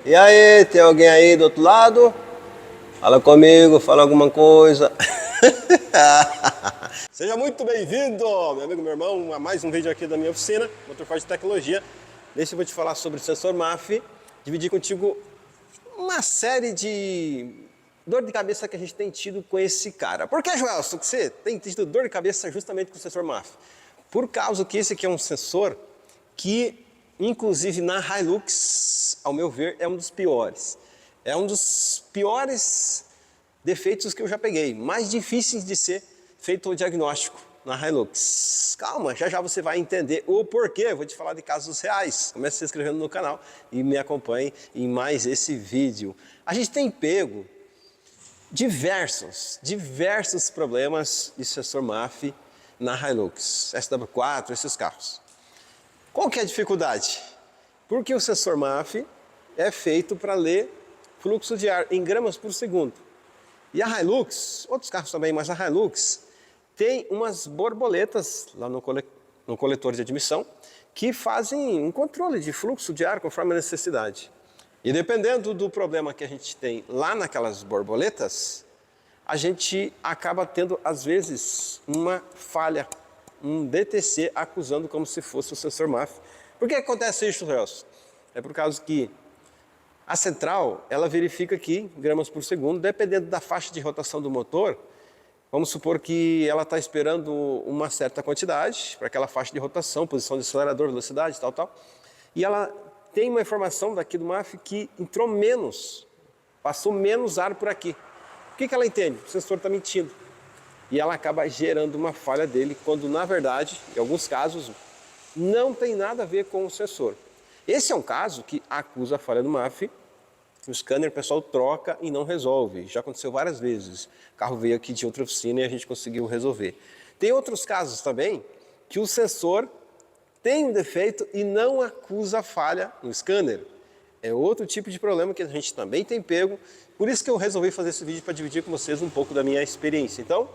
E aí, tem alguém aí do outro lado? Fala comigo, fala alguma coisa. Seja muito bem-vindo, meu amigo, meu irmão, a mais um vídeo aqui da minha oficina, Motorford Tecnologia. Nesse eu vou te falar sobre o sensor MAF, dividir contigo uma série de dor de cabeça que a gente tem tido com esse cara. Por que, Joelson, que você tem tido dor de cabeça justamente com o sensor MAF? Por causa que esse aqui é um sensor que, inclusive na Hilux, ao meu ver, é um dos piores. É um dos piores defeitos que eu já peguei, mais difíceis de ser feito o diagnóstico na Hilux. Calma, já já você vai entender o porquê. Eu vou te falar de casos reais. Comece se inscrevendo no canal e me acompanhe em mais esse vídeo. A gente tem pego diversos problemas de sensor MAF na Hilux, SW4, esses carros. Qual que é a dificuldade? Porque o sensor MAF é feito para ler fluxo de ar em gramas por segundo. E a Hilux, outros carros também, mas a Hilux tem umas borboletas lá no coletor de admissão que fazem um controle de fluxo de ar conforme a necessidade. E dependendo do problema que a gente tem lá naquelas borboletas, a gente acaba tendo, às vezes, uma falha, um DTC acusando como se fosse o sensor MAF. Por que acontece isso, Relso? É por causa que a central, ela verifica aqui, gramas por segundo, dependendo da faixa de rotação do motor, vamos supor que ela está esperando uma certa quantidade para aquela faixa de rotação, posição de acelerador, velocidade, tal, e ela tem uma informação daqui do MAF que entrou menos, passou menos ar por aqui. O que ela entende? O sensor está mentindo. E ela acaba gerando uma falha dele, quando na verdade, em alguns casos, não tem nada a ver com o sensor. Esse é um caso que acusa a falha do MAF. O scanner o pessoal troca e não resolve. Já aconteceu várias vezes. O carro veio aqui de outra oficina e a gente conseguiu resolver. Tem outros casos também que o sensor tem um defeito e não acusa falha no scanner. É outro tipo de problema que a gente também tem pego. Por isso que eu resolvi fazer esse vídeo para dividir com vocês um pouco da minha experiência. Então,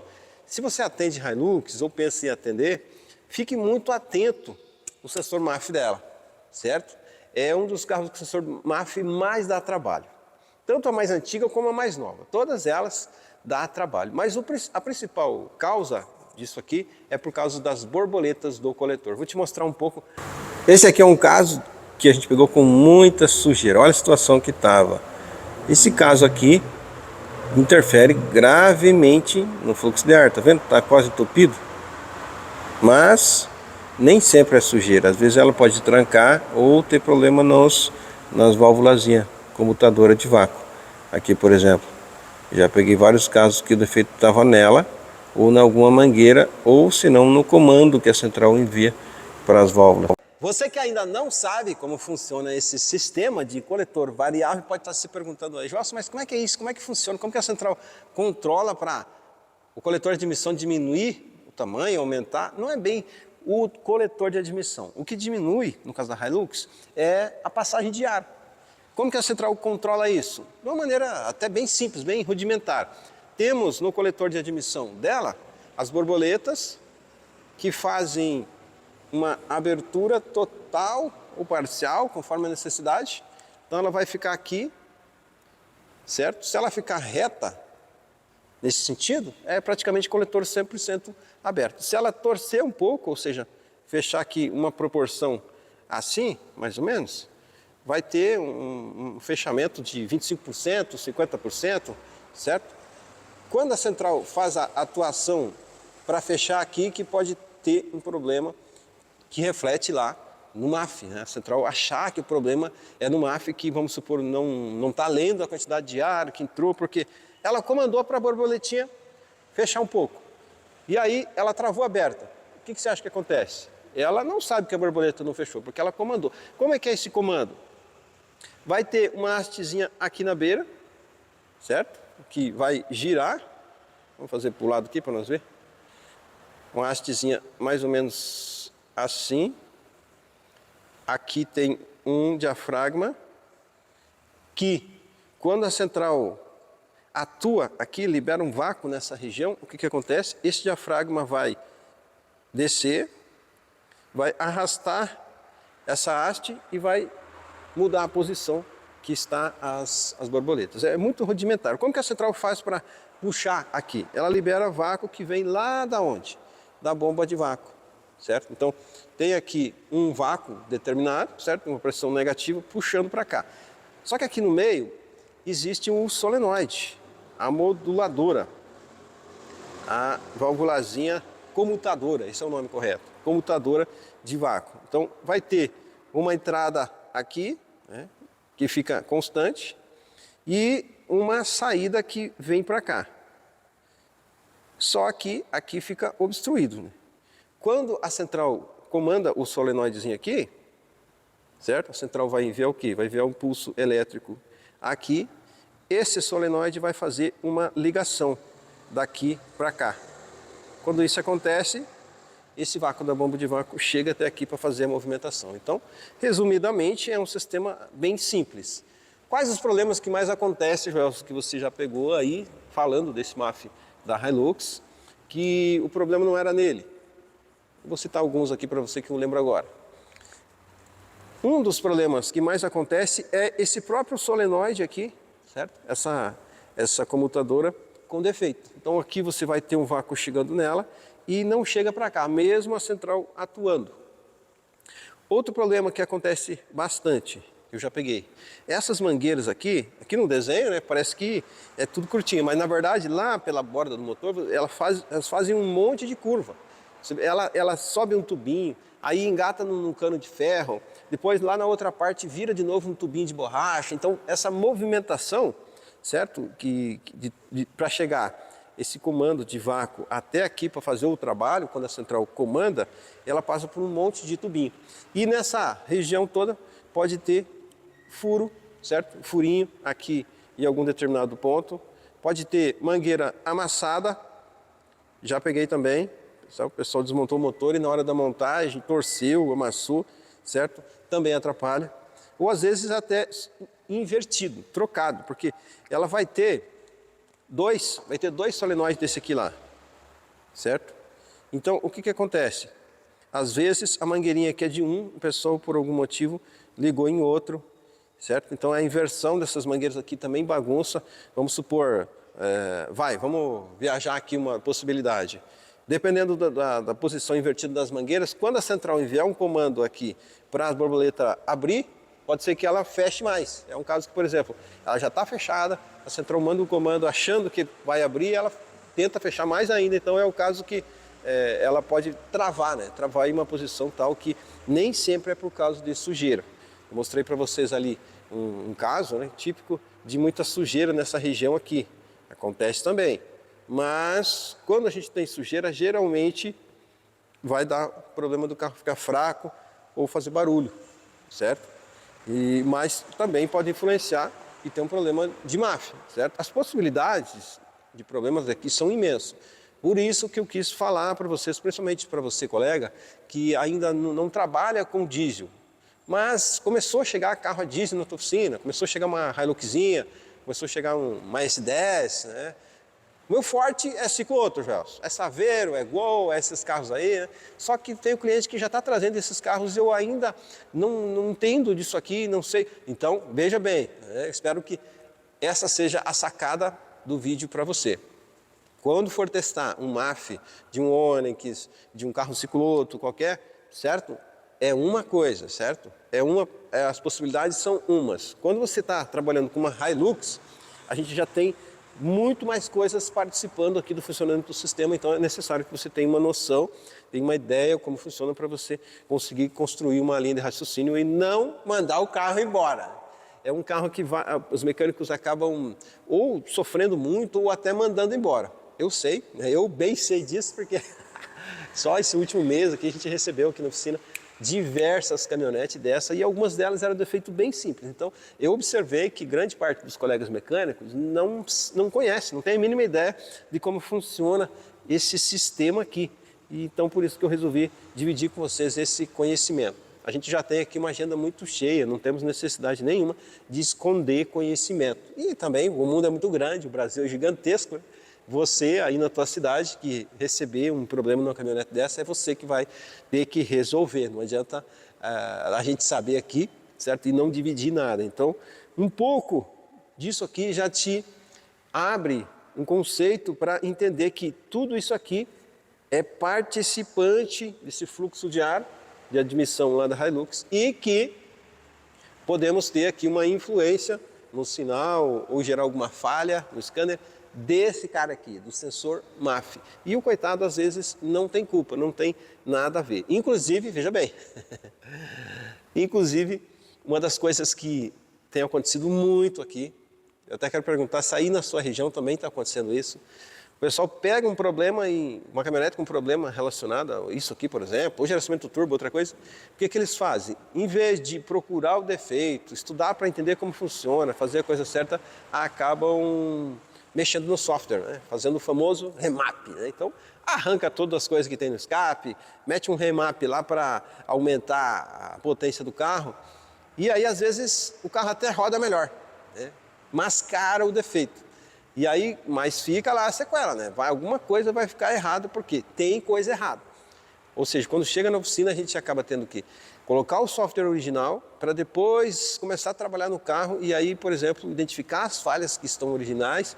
se você atende Hilux ou pensa em atender, fique muito atento no sensor MAF dela, certo? É um dos carros que o sensor MAF mais dá trabalho. Tanto a mais antiga como a mais nova. Todas elas dá trabalho. Mas a principal causa disso aqui é por causa das borboletas do coletor. Vou te mostrar um pouco. Esse aqui é um caso que a gente pegou com muita sujeira. Olha a situação que estava. Esse caso aqui interfere gravemente no fluxo de ar. Tá vendo? Tá quase entupido. Mas nem sempre é sujeira, às vezes ela pode trancar ou ter problema nas válvulazinhas, comutadora de vácuo. Aqui, por exemplo, já peguei vários casos que o defeito estava nela, ou em alguma mangueira, ou se não no comando que a central envia para as válvulas. Você que ainda não sabe como funciona esse sistema de coletor variável, pode estar se perguntando aí, Joelson, mas como é que é isso? Como é que funciona? Como que a central controla para o coletor de emissão diminuir o tamanho, aumentar? Não é bem o coletor de admissão. O que diminui, no caso da Hilux, é a passagem de ar. Como que a central controla isso? De uma maneira até bem simples, bem rudimentar. Temos no coletor de admissão dela as borboletas que fazem uma abertura total ou parcial, conforme a necessidade. Então ela vai ficar aqui, certo? Se ela ficar reta, nesse sentido, é praticamente coletor 100% aberto. Se ela torcer um pouco, ou seja, fechar aqui uma proporção assim, mais ou menos, vai ter um fechamento de 25%, 50%, certo? Quando a central faz a atuação para fechar aqui, que pode ter um problema que reflete lá no MAF, né? A central achar que o problema é no MAF, que vamos supor não está lendo a quantidade de ar que entrou, porque ela comandou para a borboletinha fechar um pouco. E aí ela travou aberta. O que você acha que acontece? Ela não sabe que a borboleta não fechou, porque ela comandou. Como é que é esse comando? Vai ter uma hastezinha aqui na beira, certo? Que vai girar. Vamos fazer para o lado aqui para nós ver. Uma hastezinha mais ou menos assim. Aqui tem um diafragma que, quando a central atua aqui, libera um vácuo nessa região, o que acontece? Esse diafragma vai descer, vai arrastar essa haste e vai mudar a posição que está as borboletas. É muito rudimentar. Como que a central faz para puxar aqui? Ela libera vácuo que vem lá da onde? Da bomba de vácuo, certo? Então, tem aqui um vácuo determinado, certo? Uma pressão negativa puxando para cá. Só que aqui no meio existe um solenoide, a moduladora, a valvulazinha comutadora, esse é o nome correto, comutadora de vácuo. Então, vai ter uma entrada aqui, né, que fica constante, e uma saída que vem para cá. Só que aqui fica obstruído, né? Quando a central comanda o solenoidezinho aqui, certo? A central vai enviar o quê? Vai enviar um pulso elétrico aqui. Esse solenoide vai fazer uma ligação daqui para cá. Quando isso acontece, esse vácuo da bomba de vácuo chega até aqui para fazer a movimentação. Então, resumidamente, é um sistema bem simples. Quais os problemas que mais acontecem, Joel, que você já pegou aí, falando desse MAF da Hilux, que o problema não era nele? Vou citar alguns aqui para você que eu lembro agora. Um dos problemas que mais acontece é esse próprio solenoide aqui, certo? Essa comutadora com defeito. Então aqui você vai ter um vácuo chegando nela e não chega para cá, mesmo a central atuando. Outro problema que acontece bastante, eu já peguei, essas mangueiras aqui no desenho, né, parece que é tudo curtinho, mas na verdade lá pela borda do motor elas fazem um monte de curva. Ela sobe um tubinho, aí engata num cano de ferro, depois lá na outra parte vira de novo um tubinho de borracha. Então essa movimentação, certo, para chegar esse comando de vácuo até aqui para fazer o trabalho, quando a central comanda, ela passa por um monte de tubinho. E nessa região toda pode ter furo, certo? Furinho aqui em algum determinado ponto. Pode ter mangueira amassada, já peguei também. O pessoal desmontou o motor e na hora da montagem torceu, amassou, certo? Também atrapalha. Ou às vezes até invertido, trocado, porque ela vai ter dois solenoides desse aqui lá, certo? Então, o que acontece? Às vezes, a mangueirinha que é de um, o pessoal, por algum motivo, ligou em outro, certo? Então, a inversão dessas mangueiras aqui também bagunça. Vamos supor, vamos viajar aqui uma possibilidade. Dependendo da posição invertida das mangueiras, quando a central enviar um comando aqui para a borboleta abrir, pode ser que ela feche mais. É um caso que, por exemplo, ela já está fechada, a central manda um comando achando que vai abrir, ela tenta fechar mais ainda. Então é o caso que ela pode travar, né? Travar em uma posição tal que nem sempre é por causa de sujeira. Eu mostrei para vocês ali um caso, né, típico de muita sujeira nessa região aqui. Acontece também. Mas quando a gente tem sujeira, geralmente vai dar problema do carro ficar fraco ou fazer barulho, certo? Mas também pode influenciar e ter um problema de máfia, certo? As possibilidades de problemas aqui são imensas. Por isso que eu quis falar para vocês, principalmente para você, colega, que ainda não trabalha com diesel, mas começou a chegar carro a diesel na tua oficina, começou a chegar uma Hiluxzinha, começou a chegar uma S10, né? O meu forte é ciclo-outro, Gelson. É Saveiro, é Gol, é esses carros aí, né? Só que tem um cliente que já está trazendo esses carros e eu ainda não entendo disso aqui, não sei. Então, veja bem, né? Espero que essa seja a sacada do vídeo para você. Quando for testar um MAF de um Onix, de um carro ciclo-outro qualquer, certo? É uma coisa, certo? As possibilidades são umas. Quando você está trabalhando com uma Hilux, a gente já tem muito mais coisas participando aqui do funcionamento do sistema, então é necessário que você tenha uma noção, tenha uma ideia como funciona para você conseguir construir uma linha de raciocínio e não mandar o carro embora. É um carro que os mecânicos acabam ou sofrendo muito ou até mandando embora. Eu sei, né? Eu bem sei disso porque só esse último mês aqui a gente recebeu aqui na oficina diversas caminhonetes dessa e algumas delas eram de efeito bem simples. Então, eu observei que grande parte dos colegas mecânicos não conhece, não tem a mínima ideia de como funciona esse sistema aqui. E, então, por isso que eu resolvi dividir com vocês esse conhecimento. A gente já tem aqui uma agenda muito cheia, não temos necessidade nenhuma de esconder conhecimento. E também, o mundo é muito grande, o Brasil é gigantesco, né? Você aí na tua cidade que receber um problema numa caminhonete dessa, é você que vai ter que resolver. Não adianta a gente saber aqui, certo? E não dividir nada. Então, Um pouco disso aqui já te abre um conceito para entender que tudo isso aqui é participante desse fluxo de ar, de admissão lá da Hilux, e que podemos ter aqui uma influência no sinal ou gerar alguma falha no scanner desse cara aqui, do sensor MAF. E o coitado às vezes não tem culpa, não tem nada a ver. Inclusive, veja bem, inclusive uma das coisas que tem acontecido muito aqui, eu até quero perguntar se aí na sua região também está acontecendo isso. O pessoal pega um problema, uma caminhonete com um problema relacionado a isso aqui, por exemplo, ou gerenciamento turbo, outra coisa. O que eles fazem? Em vez de procurar o defeito, estudar para entender como funciona, fazer a coisa certa, acabam mexendo no software, né? Fazendo o famoso remap. Né? Então, arranca todas as coisas que tem no escape, mete um remap lá para aumentar a potência do carro, e aí, às vezes, o carro até roda melhor, né? Mascara o defeito. E aí, mas fica lá a sequela, né? Alguma coisa vai ficar errada porque tem coisa errada. Ou seja, quando chega na oficina, a gente acaba tendo que colocar o software original para depois começar a trabalhar no carro e aí, por exemplo, identificar as falhas que estão originais,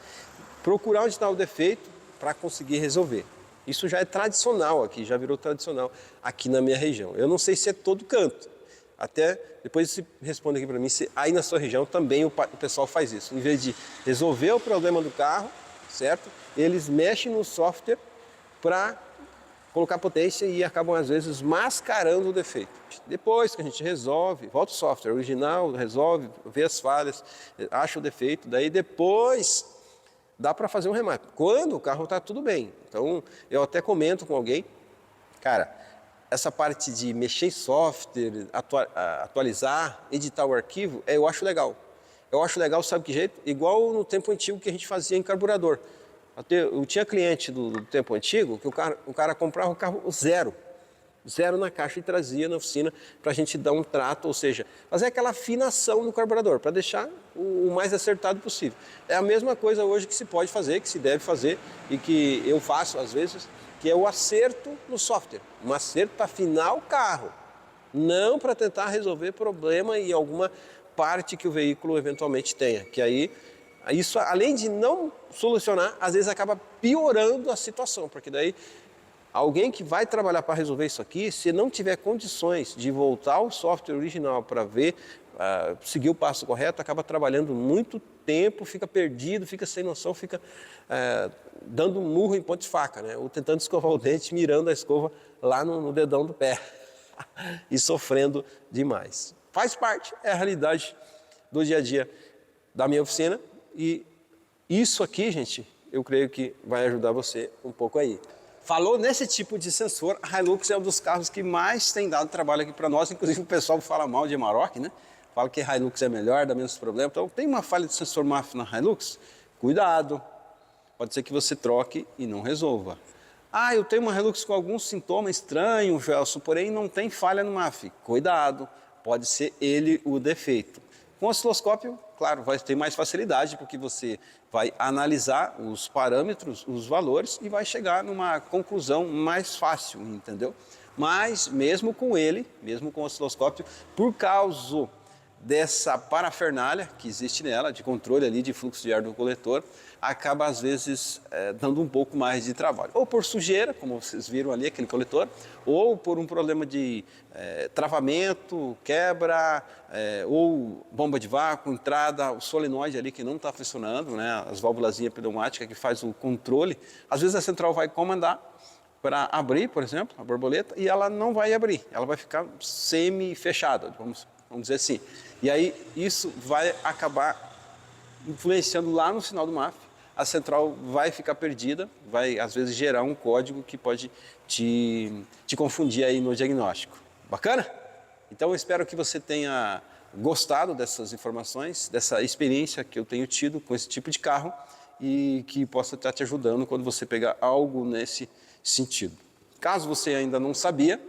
procurar onde está o defeito para conseguir resolver. Isso já é tradicional aqui, já virou tradicional aqui na minha região. Eu não sei se é todo canto. Até depois você responde aqui para mim se aí na sua região também o pessoal faz isso. Em vez de resolver o problema do carro, certo? Eles mexem no software para colocar potência e acabam às vezes mascarando o defeito. Depois que a gente resolve, volta o software original, resolve, vê as falhas, acha o defeito, daí depois dá para fazer um remap. Quando o carro está tudo bem. Então eu até comento com alguém, cara, essa parte de mexer em software, atualizar, editar o arquivo, eu acho legal. Eu acho legal, sabe que jeito? Igual no tempo antigo que a gente fazia em carburador. Eu tinha cliente do tempo antigo que o cara comprava o carro zero na caixa e trazia na oficina para a gente dar um trato, ou seja, fazer aquela afinação no carburador, para deixar o mais acertado possível. É a mesma coisa hoje que se pode fazer, que se deve fazer e que eu faço às vezes, que é o acerto no software, um acerto para afinar o carro, não para tentar resolver problema em alguma parte que o veículo eventualmente tenha, que aí isso, além de não solucionar, às vezes acaba piorando a situação, porque daí alguém que vai trabalhar para resolver isso aqui, se não tiver condições de voltar ao software original para ver, seguir o passo correto, acaba trabalhando muito tempo, fica perdido, fica sem noção, fica dando um murro em ponta de faca, né? Ou tentando escovar o dente, mirando a escova lá no dedão do pé e sofrendo demais. Faz parte, é a realidade do dia a dia da minha oficina e isso aqui, gente, eu creio que vai ajudar você um pouco aí. Falou nesse tipo de sensor, a Hilux é um dos carros que mais tem dado trabalho aqui para nós, inclusive o pessoal fala mal de Amarok, né? Fala que a Hilux é melhor, dá menos problema. Então, tem uma falha de sensor MAF na Hilux? Cuidado, pode ser que você troque e não resolva. Ah, eu tenho uma Hilux com algum sintoma estranho, Gelson, porém não tem falha no MAF. Cuidado, pode ser ele o defeito. Com o osciloscópio, claro, vai ter mais facilidade, porque você vai analisar os parâmetros, os valores, e vai chegar numa conclusão mais fácil, entendeu? Mas mesmo com ele, mesmo com o osciloscópio, por causa dessa parafernália que existe nela, de controle ali de fluxo de ar do coletor, acaba às vezes dando um pouco mais de trabalho. Ou por sujeira, como vocês viram ali, aquele coletor, ou por um problema de travamento, quebra, ou bomba de vácuo, entrada, o solenoide ali que não está funcionando, né, as válvulazinhas pneumáticas que faz o controle. Às vezes a central vai comandar para abrir, por exemplo, a borboleta, e ela não vai abrir, ela vai ficar semi-fechada, vamos dizer assim. E aí isso vai acabar influenciando lá no sinal do MAF, a central vai ficar perdida, vai às vezes gerar um código que pode te confundir aí no diagnóstico. Bacana? Então eu espero que você tenha gostado dessas informações, dessa experiência que eu tenho tido com esse tipo de carro e que possa estar te ajudando quando você pegar algo nesse sentido. Caso você ainda não sabia,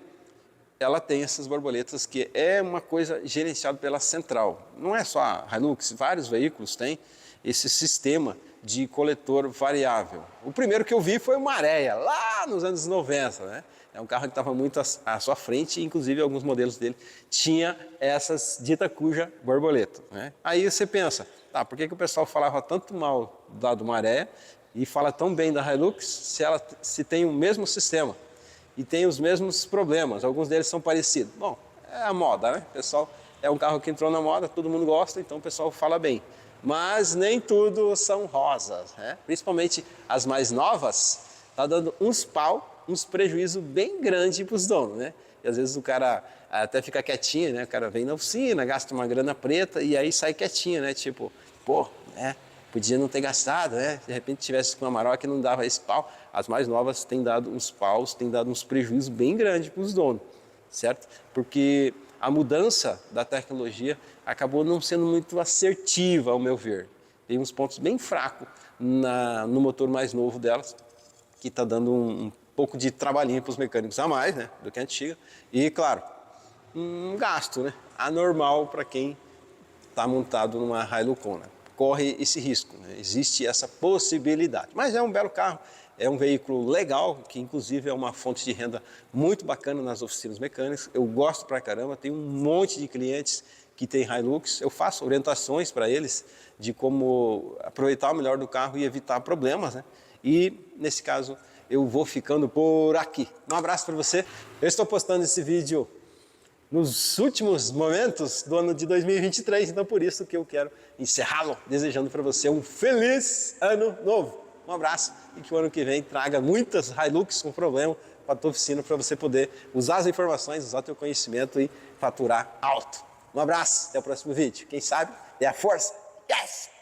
ela tem essas borboletas que é uma coisa gerenciada pela central. Não é só a Hilux, vários veículos têm esse sistema de coletor variável. O primeiro que eu vi foi uma Areia, lá nos anos 90, né? É um carro que estava muito à sua frente, inclusive alguns modelos dele tinha essas dita cuja borboleta, né? Aí você pensa, tá, por que o pessoal falava tanto mal do Maré e fala tão bem da Hilux se tem o mesmo sistema e tem os mesmos problemas, alguns deles são parecidos? Bom, é a moda, né? O pessoal, é um carro que entrou na moda, todo mundo gosta, então o pessoal fala bem. Mas nem tudo são rosas, né? Principalmente as mais novas, tá dando uns prejuízos bem grandes para os donos, né? E às vezes o cara até fica quietinho, né? O cara vem na oficina, gasta uma grana preta e aí sai quietinho, né? Tipo, pô, né? Podia não ter gastado, né? De repente tivesse com uma Amarok que não dava esse pau. As mais novas têm dado uns paus, têm dado uns prejuízos bem grandes para os donos, certo? Porque a mudança da tecnologia acabou não sendo muito assertiva, ao meu ver. Tem uns pontos bem fracos no motor mais novo delas, que está dando um pouco de trabalhinho para os mecânicos a mais, né, do que a antiga. E, claro, um gasto, né, anormal para quem está montado numa Hilux Kona. Corre esse risco, né? Existe essa possibilidade. Mas é um belo carro, é um veículo legal, que inclusive é uma fonte de renda muito bacana nas oficinas mecânicas. Eu gosto pra caramba, tenho um monte de clientes que têm Hilux. Eu faço orientações para eles de como aproveitar o melhor do carro e evitar problemas, né? E, nesse caso, eu vou ficando por aqui. Um abraço para você. Eu estou postando esse vídeo nos últimos momentos do ano de 2023, então por isso que eu quero encerrá-lo desejando para você um feliz ano novo. Um abraço e que o ano que vem traga muitas Hilux com problema para a tua oficina para você poder usar as informações, usar o teu conhecimento e faturar alto. Um abraço, até o próximo vídeo. Quem sabe, dê a força. Yes!